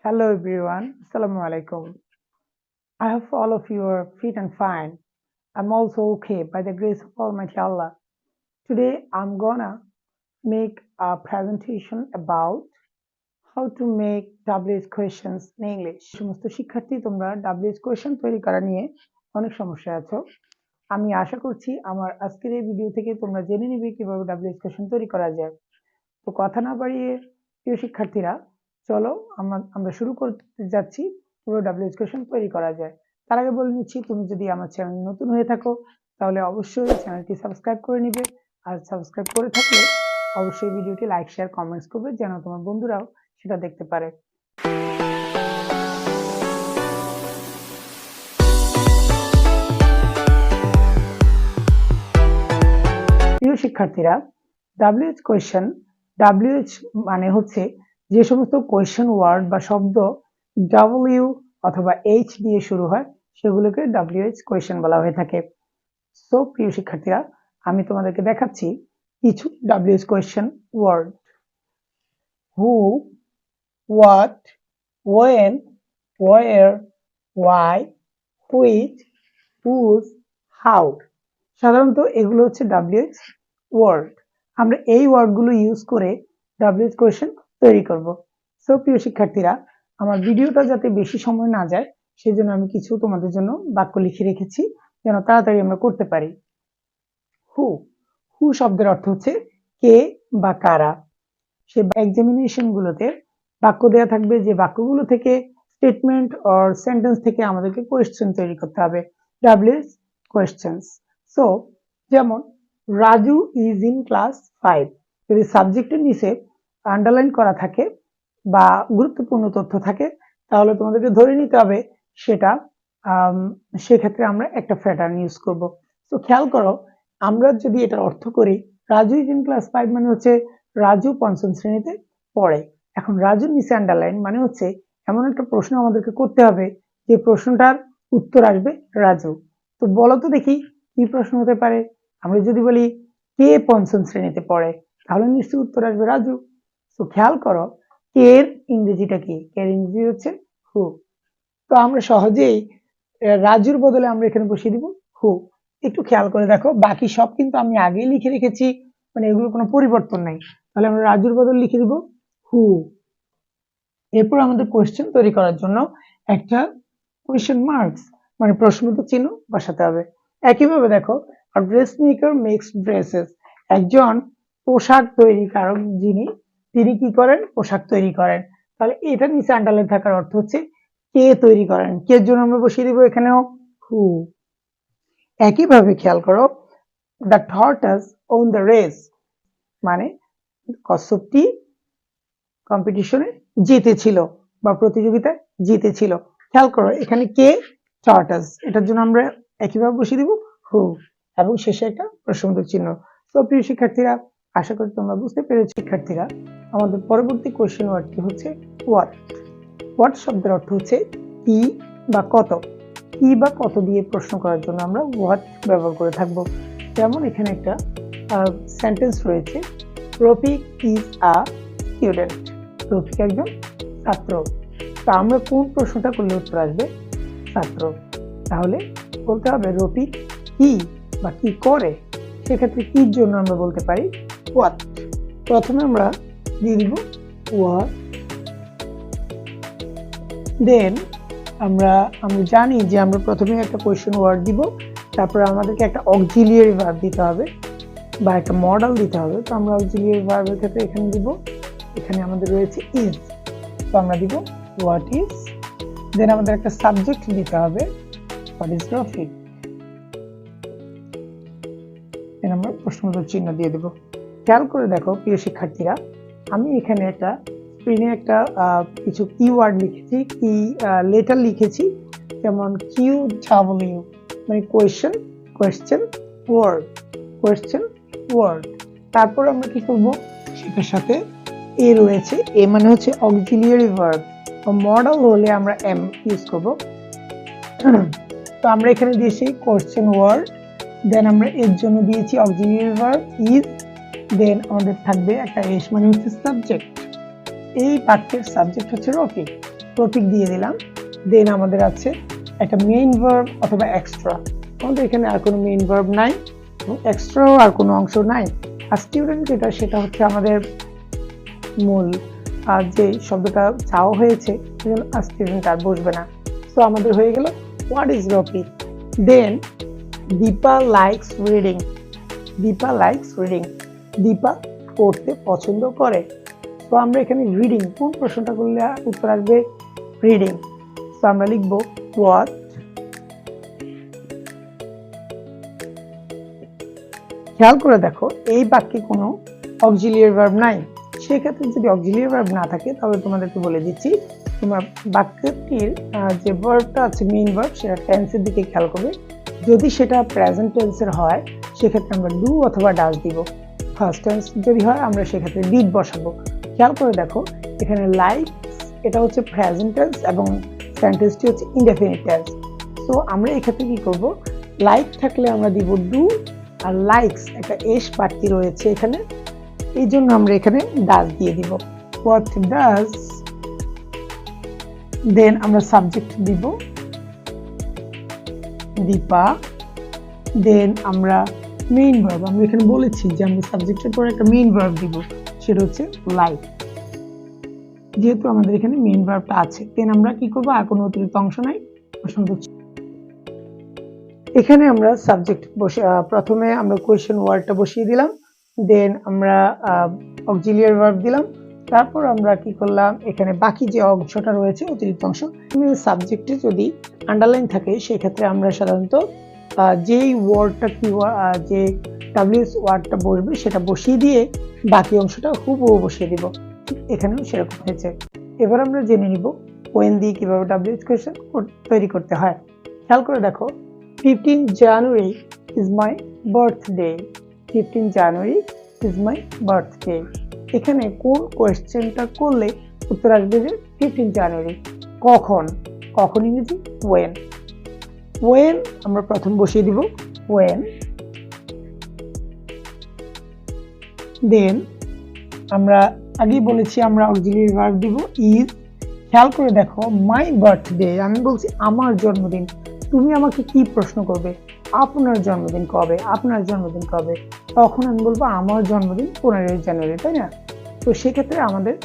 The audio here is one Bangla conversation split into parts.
Hello everyone, Assalamu alaikum. I hope all of you are fit and fine. I'm also okay by the grace of Almighty Allah. Today I'm gonna make a presentation about how to make WH questions in English. সমস্ত শিক্ষার্থী তোমরা WH question তৈরি করা নিয়ে অনেক সমস্যায় আছো। আমি আশা করছি আমার আজকের এই ভিডিও থেকে তোমরা জেনে নিবে কিভাবে WH question তৈরি করা যায়। তো কথা না বাড়িয়ে প্রিয় শিক্ষার্থীরা চলো আমরা শুরু করতে যাচ্ছি কিভাবে WH কোয়েশ্চেন তৈরি করা যায়। তার আগে বলে নিচ্ছি, তুমি যদি আমার চ্যানেল নতুন হয়ে থাকো তাহলে অবশ্যই চ্যানেলটি সাবস্ক্রাইব করে নিবে, আর সাবস্ক্রাইব করে থাকলে অবশ্যই ভিডিওটি লাইক শেয়ার কমেন্টস করবে যেন তোমার বন্ধুরাও সেটা দেখতে পারে। প্রিয় শিক্ষার্থীরা, WH কোয়েশ্চেন, WH মানে হচ্ছে যে সমস্ত কোয়েশ্চেন ওয়ার্ড বা শব্দ W অথবা H দিয়ে শুরু হয় সেগুলোকে WH কোয়েশ্চেন বলা হয়ে থাকে। সো প্রিয় শিক্ষার্থীরা, আমি তোমাদেরকে দেখাচ্ছি কিছু WH question word. Who, what, when, where, why, which, whose, how. সাধারণত এগুলো হচ্ছে WH ওয়ার্ড। আমরা এই ওয়ার্ডগুলো ইউজ করে WH কোয়েশ্চেন তৈরি করব। সো প্রিয় শিক্ষার্থীরা, আমার ভিডিওটা যাতে বেশি সময় না যায় সেজন্য আমি কিছু তোমাদের জন্য বাক্য লিখে রেখেছি যেন তাড়াতাড়ি আমরা করতে পারি। হু, হু শব্দের অর্থ হচ্ছে কে বা কারা। সে এক্সামিনেশন গুলোতে বাক্য দেওয়া থাকবে, যে বাক্যগুলো থেকে স্টেটমেন্ট অর সেন্টেন্স থেকে আমাদেরকে কোয়েশ্চেন তৈরি করতে হবে, WH কোয়েশ্চেন্স। সো যেমন রাজু ইজ ইন ক্লাস 5, যদি সাবজেক্টের নিচে আন্ডারলাইন করা থাকে বা গুরুত্বপূর্ণ তথ্য থাকে তাহলে তোমাদেরকে ধরে নিতে হবে সেটা, সেক্ষেত্রে আমরা একটা প্যাটার্ন ইউজ করব। তো খেয়াল করো, আমরা যদি এটার অর্থ করি রাজু ইজ ইন ক্লাস 5 মানে হচ্ছে রাজু পঞ্চম শ্রেণীতে পড়ে। এখন রাজুর নিচে আন্ডারলাইন মানে হচ্ছে এমন একটা প্রশ্ন আমাদেরকে করতে হবে যে প্রশ্নটার উত্তর আসবে রাজু। তো বলো তো দেখি কি প্রশ্ন হতে পারে। আমরা যদি বলি কে পঞ্চম শ্রেণীতে পড়ে তাহলে নিশ্চয়ই উত্তর আসবে রাজু। তো খেয়াল করো, কে এর ইংরেজিটা কি? কে এর ইংরেজি হচ্ছে হু। তো আমরা সহজেই রাজুর বদলে আমরা এখানে বসিয়ে দিব হু। একটু খেয়াল করে দেখো, বাকি সব কিন্তু আমি আগেই লিখে রেখেছি, মানে এগুলো কোনো পরিবর্তন নাই। তাহলে আমরা রাজুর বদলে লিখে দিব হু। এরপর আমাদের কোয়েশ্চেন তৈরি করার জন্য একটা কোয়েশ্চেন মার্কস মানে প্রশ্নবোধক চিহ্ন বসাতে হবে। একইভাবে দেখো, a dressmaker makes dresses, একজন পোশাক তৈরিকারক তিনি কি করেন? পোশাক তৈরি করেন। তাহলে এটা নিচে আন্ডারলাইন থাকার অর্থ হচ্ছে কে তৈরি করেন, কে জন্য আমরা বসিয়ে দিব এখানেও হু। একইভাবে খেয়াল করো, the tortoise won the race, মানে কচ্ছপটি কম্পিটিশনে জিতেছিল বা প্রতিযোগিতায় জিতেছিল। খেয়াল করো এখানে কে? টর্টাস, এটার জন্য আমরা একইভাবে বসিয়ে দিব হু এবং শেষে একটা প্রশ্নবোধক চিহ্ন। তো প্রিয় শিক্ষার্থীরা, আশা করি তোমরা বুঝতে পেরেছো। শিক্ষার্থীরা, আমাদের পরবর্তী কোশ্চেন ওয়ার্ডটি হচ্ছে হোয়াট। হোয়াট শব্দের অর্থ হচ্ছে কি বা কত। কি বা কত দিয়ে প্রশ্ন করার জন্য আমরা হোয়াট ব্যবহার করে থাকবো। যেমন এখানে একটা সেন্টেন্স রয়েছে, Rafiq is a student, Rafiq একজন ছাত্র। তা আমরা কোন প্রশ্নটা করলে উত্তর আসবে? ছাত্র। তাহলে বলতে হবে রফিক কি বা কি করে। সেক্ষেত্রে কির জন্য আমরা বলতে পারি হোয়াট। প্রথমে আমরা দিয়ে দিব হোয়াট, দেন আমরা জানি যে আমরা প্রথমে একটা কোয়েশ্চেন ওয়ার্ড দিব, তারপর আমাদেরকে একটা অক্সিলিয়ারি ভার্ব দিতে হবে বা একটা মডেল দিতে হবে। তো আমরা অক্সিলিয়ারি ভার্বের ক্ষেত্রে এখানে দিব, এখানে আমাদের রয়েছে ইজ, তো আমরা দিব হোয়াট ইজ। দেন আমাদের একটা সাবজেক্ট দিতে হবে, হোয়াট ইজ রফিক। দেন আমরা প্রশ্নবোধক চিহ্ন দিয়ে দেব। খেয়াল করে দেখো প্রিয় শিক্ষার্থীরা, আমি এখানে একটা স্ক্রিনে একটা কিছু কিওয়ার্ড লিখেছি, কি লেটার লিখেছি, যেমন কিউ ডাব্লিউ মানে question, question word, question word. তারপর আমরা কি করব, সেটার সাথে এ রয়েছে, এ মানে হচ্ছে অক্সিলিয়ারি ভার্ব, মডেল হলে আমরা এম ইউজ করব। তো আমরা এখানে দিয়েছি কোয়েশ্চেন ওয়ার্ড, দেন আমরা এর জন্য দিয়েছি অক্সিলিয়ারি ভার্ব ইজ, দেন আমাদের থাকবে একটা এস মানে হচ্ছে সাবজেক্ট। এই বাক্যের সাবজেক্ট হচ্ছে রফিক, রফিক দিয়ে দিলাম। দেন আমাদের আছে একটা মেইন ভার্ব অথবা এক্সট্রা। আমাদের এখানে আর কোনো মেইন ভার্ব নাই, এক্সট্রাও আর কোনো অংশ নাই। আর স্টুডেন্ট যেটা, সেটা হচ্ছে আমাদের মূল যে শব্দটা চাওয়া হয়েছে, সেজন্য স্টুডেন্ট আর বসবে না। তো আমাদের হয়ে গেল what is Rafiq. Then Dipa likes reading, Dipa likes reading, Dipa পড়তে পছন্দ করে। তো আমরা এখানে রিডিং, কোন প্রশ্নটা করলে উত্তর আসবে রিডিং। তো আমরা লিখব হোয়াট, খেয়াল করে দেখো এই বাক্যে কোনো অক্সিলিয়ারি ভার্ব নাই। সেক্ষেত্রে যদি অক্সিলিয়ারি ভার্ব না থাকে, তাহলে তোমাদেরকে বলে দিচ্ছি, তোমার বাক্যটির যে ভার্বটা আছে মেইন ভার্ব, সেটা টেন্সের দিকে খেয়াল করবে। যদি সেটা প্রেজেন্ট টেন্সের হয়, সেক্ষেত্রে আমরা ডু অথবা ডাজ দিব। ফার্স্ট টেন্স যদি হয়, আমরা সেক্ষেত্রে ডিড বসাবো। খেয়াল করে দেখো এখানে লাইক, এটা হচ্ছে প্রেজেন্ট টেন্স এবং সেন্টেন্সটি হচ্ছে ইনডেফিনিট টেন্স। তো আমরা এক্ষেত্রে কি করব, লাইক থাকলে আমরা দিব ডু, আর লাইকস একটা এস বাড়তি রয়েছে এখানে, এই জন্য আমরা এখানে ডাজ দিয়ে দিব। হোয়াট ডাজ, দেন আমরা সাবজেক্ট দিব দীপা, দেন আমরা মেইন ভার্ব, আমরা এখানে বলেছি যে আমরা সাবজেক্টের পরে একটা মেইন ভার্ব দিব, সেটা হচ্ছে লাইক। যেহেতু আমাদের এখানে মেইন ভার্বটা আছে, দেন আমরা কি করব, আর কোনো অতিরিক্ত অংশ নাই। এখানে আমরা সাবজেক্ট বসে প্রথমে আমরা কোয়েশ্চেন ওয়ার্ডটা বসিয়ে দিলাম, দেন আমরা অক্সিলিয়ারি ভার্ব দিলাম, তারপর আমরা কি করলাম, এখানে বাকি যে অংশটা রয়েছে অতিরিক্ত অংশ, সাবজেক্টে যদি আন্ডারলাইন থাকে, সেক্ষেত্রে আমরা সাধারণত যেই ওয়ার্ডটা কি যে ডাব্লিউএস ওয়ার্ডটা বসবে সেটা বসিয়ে দিয়ে বাকি অংশটা হুবহু বসিয়ে দিব। এখানেও সেরকম হয়েছে। এবার আমরা জেনে নিব ওয়েন দিয়ে কিভাবে ডাব্লিউএস কোয়েশ্চেন তৈরি করতে হয়। খেয়াল করে দেখো 15 January is my birthday, 15 January is my birthday। এখানে কোন কোয়েশ্চেনটা করলে উত্তর আসবে যে 15 জানুয়ারি। কখন, কখন ইংরেজি when, when আমরা প্রথম বসিয়ে দিব when, দেন আমরা আগেই বলেছি আমরা অক্সিলিয়ারি ভার্ব দিব is। খেয়াল করে দেখো মাই বার্থডে, আমি বলছি আমার জন্মদিন, তুমি আমাকে কি প্রশ্ন করবে, আপনার জন্মদিন কবে, আপনার জন্মদিন কবে, তখন আমি বলবো আমার জন্মদিন 15 জানুয়ারি, তাই না? তো সেক্ষেত্রে আমাদের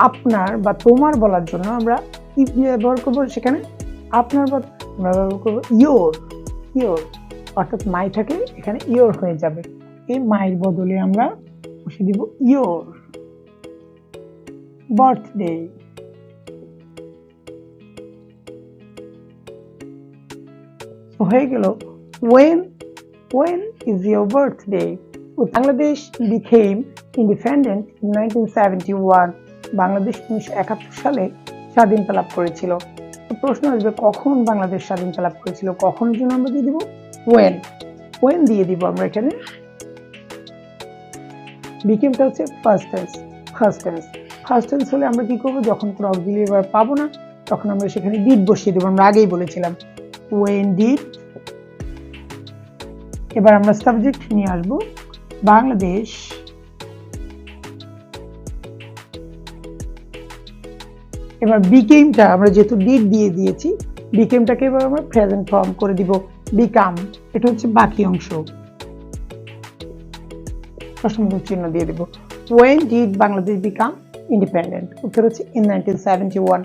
আপনার বা তোমার বলার জন্য আমরা কি ব্যবহার করবো, সেখানে আপনার বা আমরা ব্যবহার করবো ইয়োর, ইয়োর, অর্থাৎ মাই থাকে এখানে ইয়োর হয়ে যাবে। এই মাইয়ের বদলে আমরা বসে দিব ইয়োর বার্থডে। হয়ে গেল when, when is your birthday? Bangladesh became independent in 1971, Bangladesh 1971 সালে স্বাধীনতা লাভ করেছিল। তো প্রশ্ন আসবে কখন বাংলাদেশ স্বাধীনতা লাভ করেছিল, কখনের জন্য আমরা দিয়ে দিব when, when দিয়ে দিব আমরা এখানে। বিকেমটা হচ্ছে first tense, first tense, first tense হলে আমরা কি করব, যখন কোনো অক্সিলিয়ারি ভার্ব পাবো না, তখন আমরা সেখানে ডিড বসিয়ে দেব, আমরা আগেই বলেছিলাম when did। এবার আমরা সাবজেক্ট নিয়ে আসবো বাংলাদেশ, এবার বিকেমটা আমরা যেহেতু ডিড দিয়ে দিয়েছি, বিকেমটাকে এবার আমরা প্রেজেন্ট ফর্ম করে দিব বিকাম, এটা হচ্ছে বাকি অংশ, প্রশ্নবোধক চিহ্ন দিয়ে দিব। when did Bangladesh become independent? উত্তর হচ্ছে in 1971।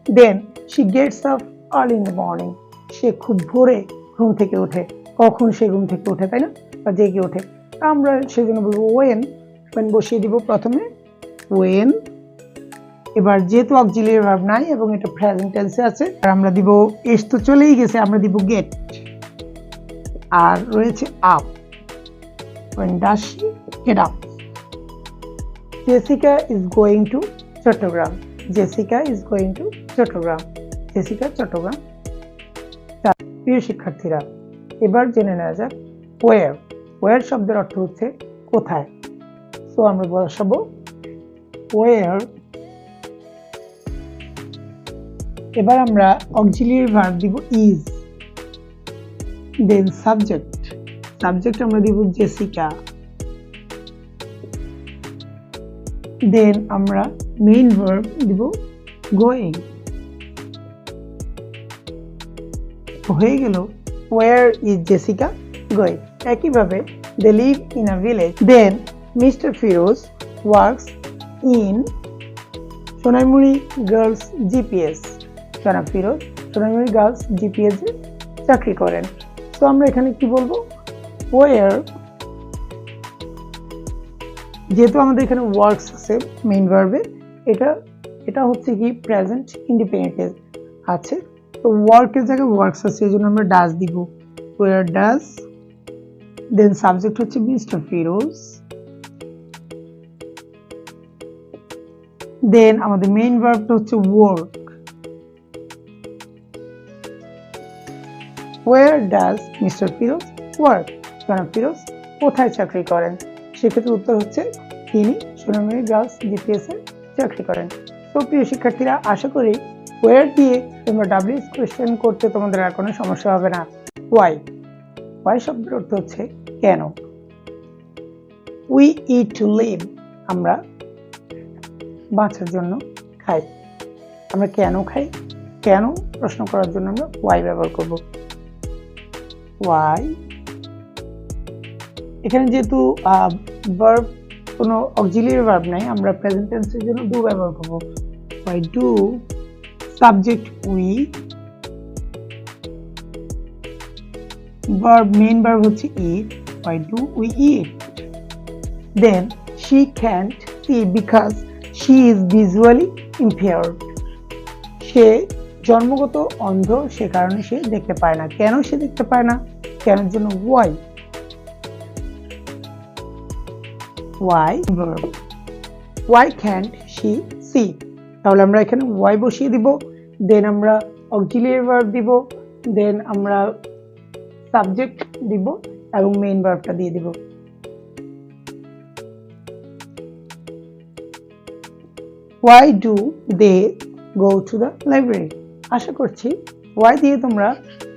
then she gets up early in the morning, সে খুব ভোরে ঘুম থেকে ওঠে, কখন সে ঘুম থেকে ওঠে, তাই না, বা জেগে ওঠে, আমরা সেজন্য বলবো when, when বসিয়ে দিব প্রথমে when। এবার যেহেতু অক্সিলিয়ারি ভার্ব নাই এবং এটা প্রেজেন্ট টেন্সে আছে, আমরা দিব এস তো চলেই গেছে, আমরা দিব গেট, আর রয়েছে up, when does she get up? Jessica is going to Chattogram, Jessica is going to Chattogram, Jessica Chattogram. প্রিয় শিক্ষার্থীরা, এবার জেনে নেওয়া যাক where, where শব্দের অর্থ হচ্ছে কোথায়। সো আমরা বসাবো where। এবার আমরা অক্সিলিয়ারি ভার্ব দিব is, দেন সাবজেক্ট, সাবজেক্ট আমরা দিব জেসিকা, দেন আমরা মেইন ভার্ব দিব গোয়িং। হয়ে গেল ওয়ার ইজ জেসিকা গোয়িং। একইভাবে they live in a village. Then mister Firoz works in Sonaimuri girls GPS. জনাব ফিরোজ সোনাইমুড়ি গার্লস জিপিএস এ চাকরি করেন। তো আমরা এখানে কি বলবো, ওয়ার, যেহেতু আমাদের এখানে ওয়ার্কস আছে মেইন ভার্বে, এটা হচ্ছে কি প্রেজেন্ট ইন্ডিপেন্ডেন্ট আছে, তো ওয়ার্কের জায়গায় ওয়ার্কস আছে, এই জন্য আমরা ডাজ দিব, ওয়ার ডাজ। দেন সাবজেক্ট হচ্ছে মিস্টার ফিরোজ। দেন আমাদের মেইন ভার্বটা হচ্ছে work. Where does mister Firoz work? জনাব ফিরোজ কোথায় চাকরি করেন? সেক্ষেত্রে উত্তর হচ্ছে তিনি সোনাইমুড়ি গার্লস জিপিএস এ চাকরি করেন। তো প্রিয় শিক্ষার্থীরা, আশা করি ওয়ার দিয়ে তোমরা ডাব্লিউএইচ কোয়েশ্চেন করতে তোমাদের আর কোনো সমস্যা হবে না। ওয়াই, ওয়াই শব্দের অর্থ হচ্ছে কেন। উই ইট টু লিভ, আমরা বাঁচার জন্য খাই। আমরা কেন খাই, কেন প্রশ্ন করার জন্য আমরা ওয়াই ব্যবহার করব। ওয়াই, এখানে যেহেতু ভার্ব কোনো অক্সিলিয়ারি ভার্ব নাই, আমরা প্রেজেন্ট টেন্সের জন্য ডু ব্যবহার করব। Why do, subject we, verb main verb হচ্ছে eat, why do we eat. Then she can't see because she is visually impaired. সে জন্মগত অন্ধ, সে কারণে সে দেখতে পায় না। কেন সে দেখতে পায় না, কেনের জন্য why. Why verb, why can't she see, তাহলে আমরা এখানে ওয়াই বসিয়ে দিব, দেন আমরা অক্সিলিয়ারি ভার্ব দিব, দেন আমরা সাবজেক্ট দিব এবং মেইন ভার্বটা দিয়ে দিব। Why do they go to the library? আশা করছি why দিয়ে তোমরা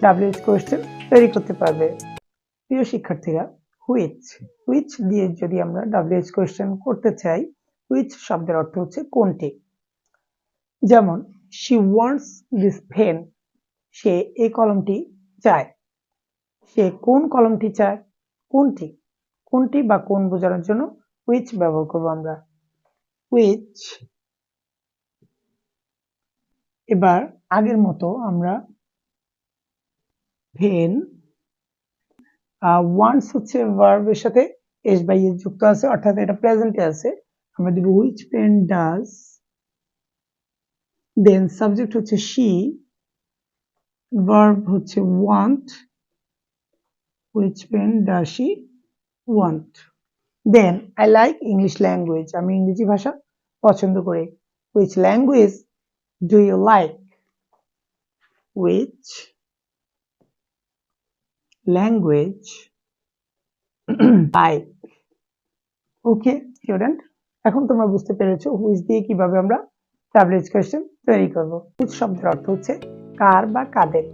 WH কোয়েশ্চেন তৈরি করতে পারবে। প্রিয় শিক্ষার্থীরা, which দিয়ে যদি আমরা WH কোয়েশ্চেন করতে চাই, which শব্দের অর্থ হচ্ছে কোনটি। যেমন she wants this pen, সে এই কলমটি চায়। সে কোন কলমটি চায়, কোনটি, কোনটি বা কোন বোঝানোর জন্য which ব্যবহার করব আমরা। which, এবার আগের মতো আমরা পেন, ওয়ান্স হচ্ছে ভার্বের সাথে এস বাই এস যুক্ত আছে, অর্থাৎ এটা প্রেজেন্টে আছে, আমরা দিব which pen does. Then subject হচ্ছে শি, ভার্ব হচ্ছে want, which pen does she want. Then I like English language, আমি ইংরেজি ভাষা পছন্দ করি। Which language do you like? Which language like? Okay student, এখন তোমরা বুঝতে পেরেছো হুইচ দিয়ে কিভাবে আমরা WH কোয়েশ্চেন তৈরি করব। হুইচ শব্দের অর্থ হচ্ছে কার বা কাদের।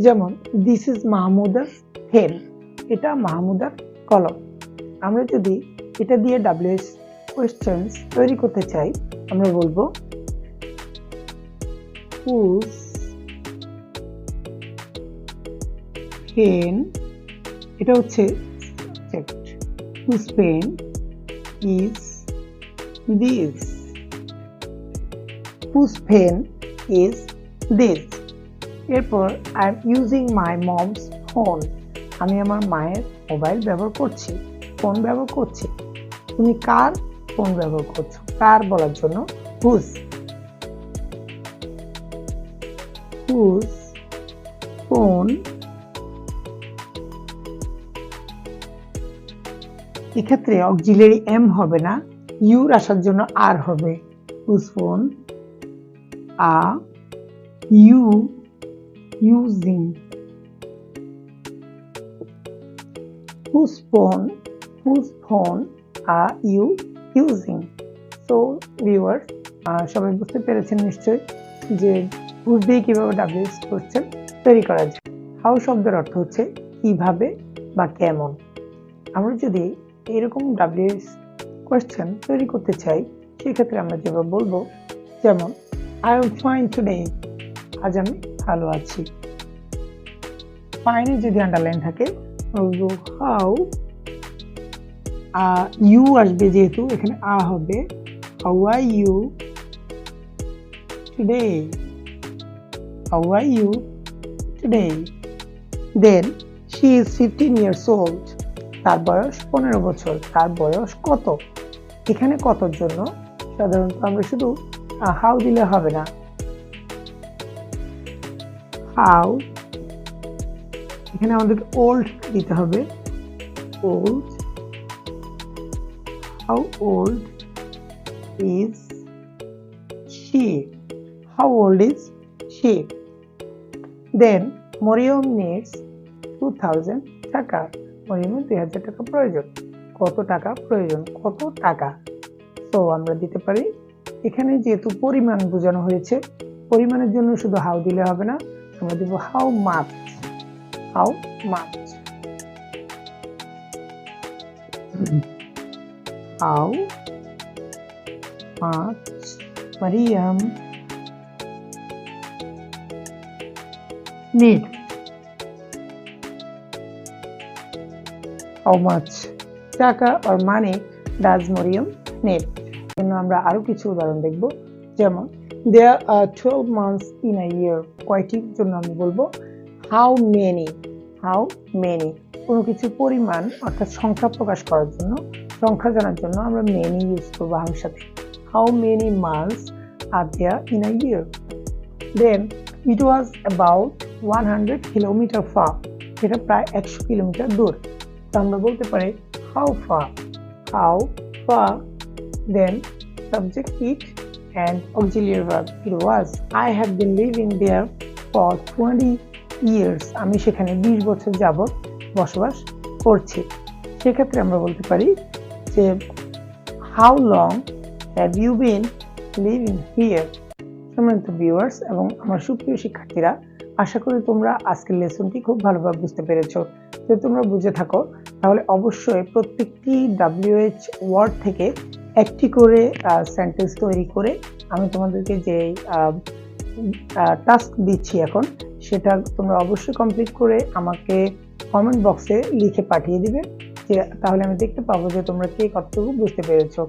যেমন দিস ইজ মাহমুদাস পেন, এটা মাহমুদার কলম। আমরা যদি এটা দিয়ে WH কোয়েশ্চেন তৈরি করতে চাই, আমরা বলবো whose pen, এটা হচ্ছে subject, whose pen is this, whose pen is this। এরপর I am using my mom's phone, আমি আমার মায়ের মোবাইল ব্যবহার করছি, ফোন ব্যবহার করছি। তুমি কার ফোন ব্যবহার করছো, কার বলার জন্য whose, whose phone, এক্ষেত্রে অক্সিলিয়ারি এম হবে না, ইউর আসার জন্য আর হবে। whose phone are you using, whose phone are you using? So viewers, সবাই বুঝতে পেরেছেন নিশ্চয়ই যে হুজ দিয়ে কিভাবে WH কোয়েশ্চেন তৈরি করা যায়। হাউ শব্দের অর্থ হচ্ছে কিভাবে বা কেমন। আমরা যদি এরকম WH কোয়েশ্চেন তৈরি করতে চাই, সেক্ষেত্রে আমরা যেভাবে বলবো, যেমন আই এম ফাইন টুডে, আজ আমি ভালো আছি। ফাইনে যদি আন্ডারলাইন থাকে বলবো হাউ, ইউ আসবে যেহেতু এখানে হবে, how are you today, how are you today. Then she is 15 years old, তার বয়স 15 বছর। তার বয়স কত? এখানে কতর জন্য সাধারণত আমরা শুধু হাউ দিলে হবে না, হাউ এখানে আমাদেরকে ওল্ড দিতে হবে, old, how old is she, how old is she. Then Mariyam needs 2000 টাকা, মরিয়মের 2000 টাকা প্রয়োজন। কত টাকা প্রয়োজন? কত টাকা? তো আমরা দিতে পারি, এখানে যেহেতু পরিমাণ বোঝানো হয়েছে, পরিমাণের জন্য শুধু হাউ দিলে হবে না, আমরা দিব how much, how much, how much Mariyam need, how much টাকা or money does Miriam need। জন্য আমরা আরো কিছু উদাহরণ দেখব, যেমন there are 12 months in a year, কয়টির জন্য আমি বলবো how many, how many। কোনো কিছু পরিমাণ অর্থাৎ সংখ্যা প্রকাশ করার জন্য, সংখ্যা জানার জন্য আমরা many ইউজ করব হাউর সাথে। how many months are there in a year। then it was about 100 kilometer far, এটা প্রায় 100 কিলোমিটার দূর। তো আমরা বলতে পারি how far, how far। then subject it and auxiliary verb it was, I have been living there for 20 years, আমি সেখানে 20 বছর যাবত বসবাস করছি। সেক্ষেত্রে আমরা বলতে পারি যে how long have you been living here। সম্মানিত ভিউয়ার্স এবং আমার সুপ্রিয় শিক্ষার্থীরা, আশা করি তোমরা আজকের লেসনটি খুব ভালোভাবে বুঝতে পেরেছো। যদি তোমরা বুঝে থাকো তাহলে অবশ্যই প্রত্যেকটি WH ওয়ার্ড থেকে একটি করে সেন্টেন্স তৈরি করে আমি তোমাদেরকে যে টাস্ক দিচ্ছি এখন, সেটা তোমরা অবশ্যই কমপ্লিট করে আমাকে কমেন্ট বক্সে লিখে পাঠিয়ে দিবে, যে তাহলে আমি দেখতে পাবো যে তোমরা কে কতটুকু বুঝতে পেরেছো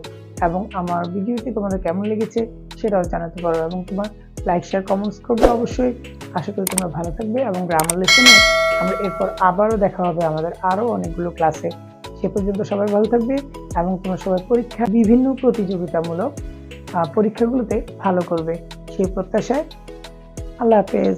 এবং আমার ভিডিওটি তোমাদের কেমন লেগেছে সেটাও জানাতে পারো, এবং তোমার লাইক শেয়ার কমেন্টস করবে অবশ্যই। আশা করি তোমরা ভালো থাকবে এবং গ্রামার লেসনে আমরা এরপর আবারও দেখা হবে আমাদের আরো অনেকগুলো ক্লাসে। সে পর্যন্ত সবাই ভালো থাকবে এবং তোমরা সবাই পরীক্ষা বিভিন্ন প্রতিযোগিতামূলক পরীক্ষাগুলোতে ভালো করবে সেই প্রত্যাশায়। আল্লাহ হাফেজ।